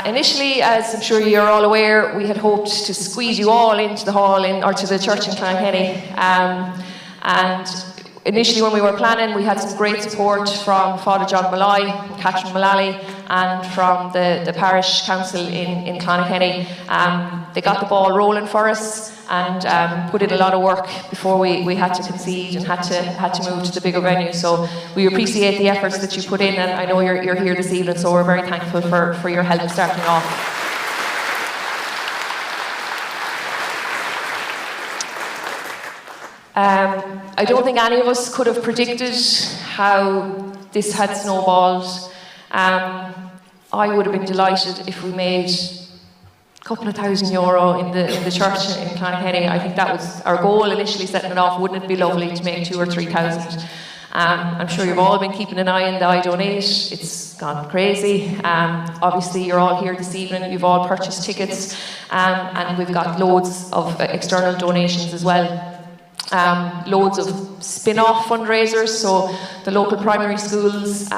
Initially, as I'm sure you're all aware, we had hoped to squeeze you all into the hall or to the church in Clonkenny. And initially when we were planning, we had some great support from Father John Malloy, Catherine Mullally, and from the parish council in Clonkenny. They got the ball rolling for us and put in a lot of work before we had to concede and had to move to the bigger venue. So we appreciate the efforts that you put in, and I know you're here this evening, so we're very thankful for your help starting off. I don't think any of us could have predicted how this had snowballed. I would have been delighted if we made a couple of €1,000 in the church in Clonkenny. I think that was our goal initially, setting it off. Wouldn't it be lovely to make 2,000 or 3,000? I'm sure you've all been keeping an eye on the I Donate. It's gone crazy. Obviously, you're all here this evening. You've all purchased tickets, and we've got loads of external donations as well. Loads of spin-off fundraisers, so the local primary schools,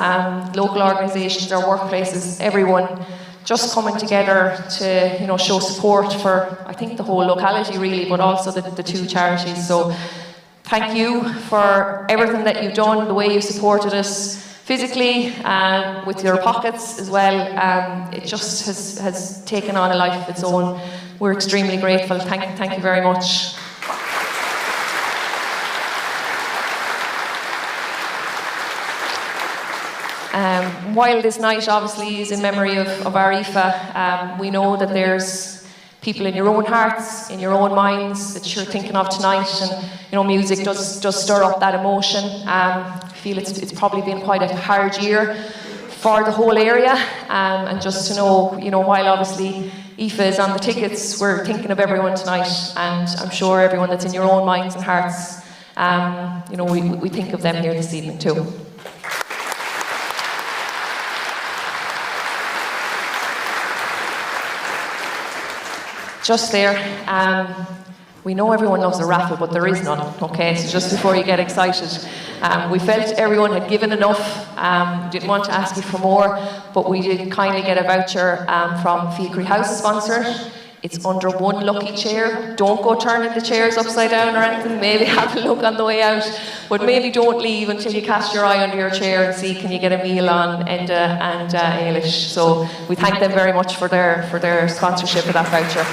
local organisations, our workplaces, everyone just coming together to show support for, I think, the whole locality really, but also the two charities. So thank you for everything that you've done, the way you supported us physically, with your pockets as well. It just has taken on a life of its own. We're extremely grateful. Thank you very much. While this night obviously is in memory of Aoife, we know that there's people in your own hearts, in your own minds that you're thinking of tonight, and music does stir up that emotion. I feel it's probably been quite a hard year for the whole area, and just to know, while obviously Aoife is on the tickets, we're thinking of everyone tonight, and I'm sure everyone that's in your own minds and hearts, we think of them here this evening too. Just there, we know everyone loves a raffle, but there is none, okay? So just before you get excited, we felt everyone had given enough, didn't want to ask you for more, but we did kindly get a voucher from Fiacre House sponsor. It's under one lucky chair. Don't go turning the chairs upside down or anything. Maybe have a look on the way out, but maybe don't leave until you cast your eye under your chair and see can you get a meal on Enda and Ailish. So we thank them very much for their sponsorship of that voucher.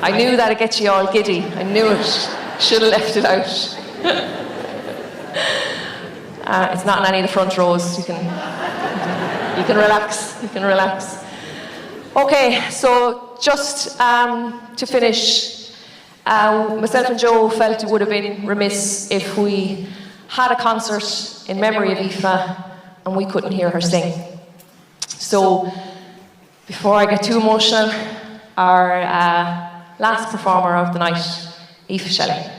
I knew that'd get you all giddy. I knew it. Should have left it out. It's not in any of the front rows. You can relax. You can relax. Okay, so just to finish, myself and Joe felt it would have been remiss if we had a concert in memory of Aoife and we couldn't hear her sing. So before I get too emotional, our last performer of the night, Aoife Shelley.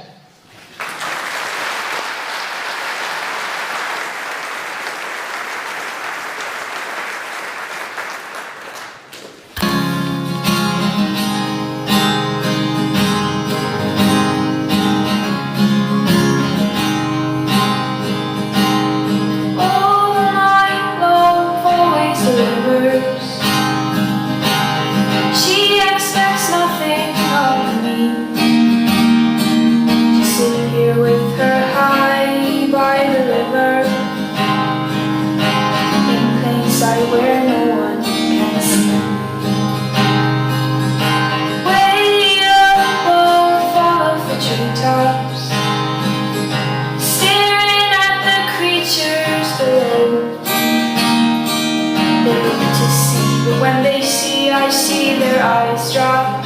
When they see, I see their eyes drop.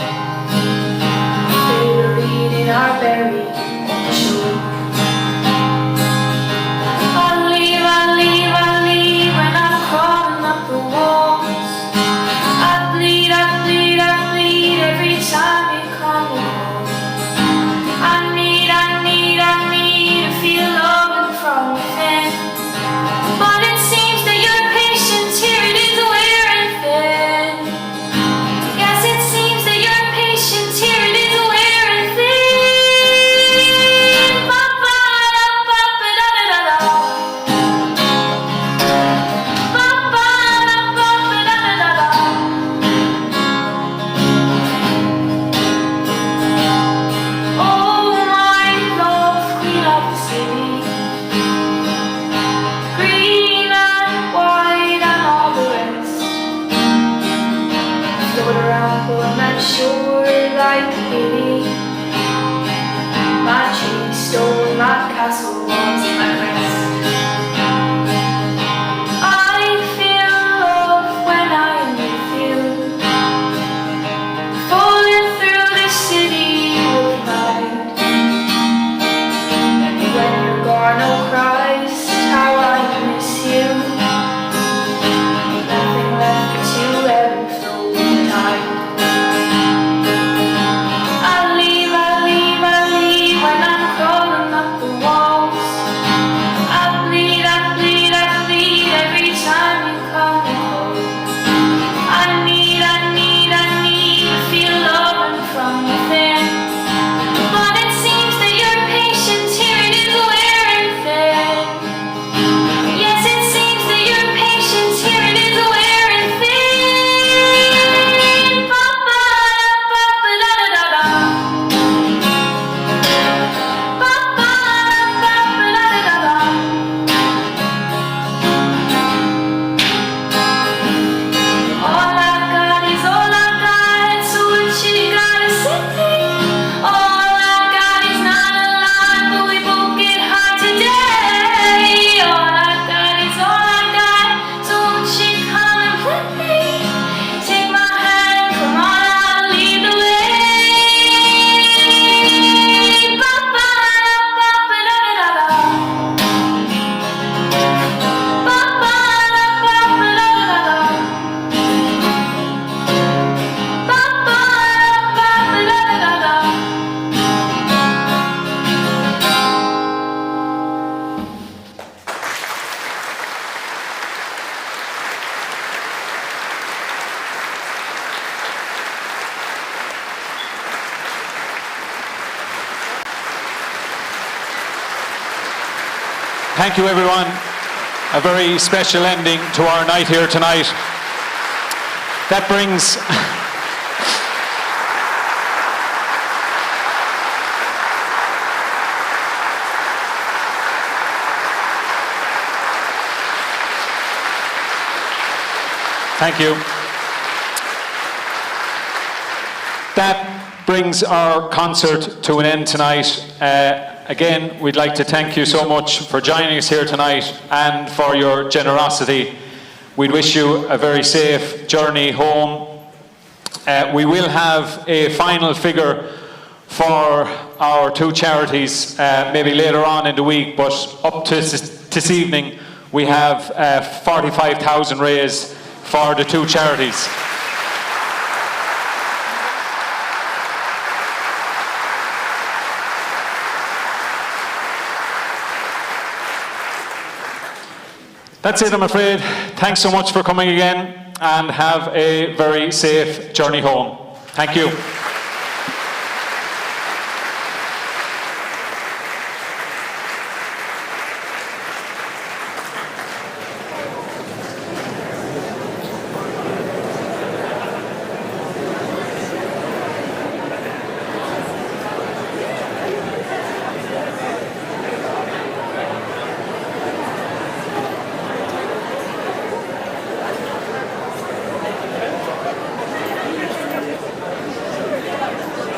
They were reading our very own show. I'll leave when I'm crawling up the walls. I bleed every time you come along. I need to feel loving from within. shore like pity. My tree stole my castle walls and my crest. I feel love when I'm with you, falling through the city with light. When you're gone, oh Christ, how I miss you. Nothing left to ever flow with the tide. I leave when I'm crawling up the walls. I bleed every time you come close. I need to feel love from within. But it seems that your patience here it is wearing thin. Yes, it seems that your patience here it is wearing thin. Ba ba ba ba da da da da. Ba ba ba ba da da da da. All I got is all I got, so what you gotta say? All I got is not a lot, but we both get high today. All I got is all I got, so won't you come and play? Take my hand, come on, I'll lead the way. Ba ba ba ba da da da da. Ba ba ba ba da da da da. Ba ba ba ba da da da da. Thank you, everyone. A very special ending to our night here tonight. That brings... Thank you. That brings our concert to an end tonight. Again, we'd like to thank you so much for joining us here tonight and for your generosity. We'd wish you a very safe journey home. We will have a final figure for our two charities maybe later on in the week, but up to this evening we have 45,000 raised for the two charities. That's it, I'm afraid. Thanks so much for coming again, and have a very safe journey home. Thank you.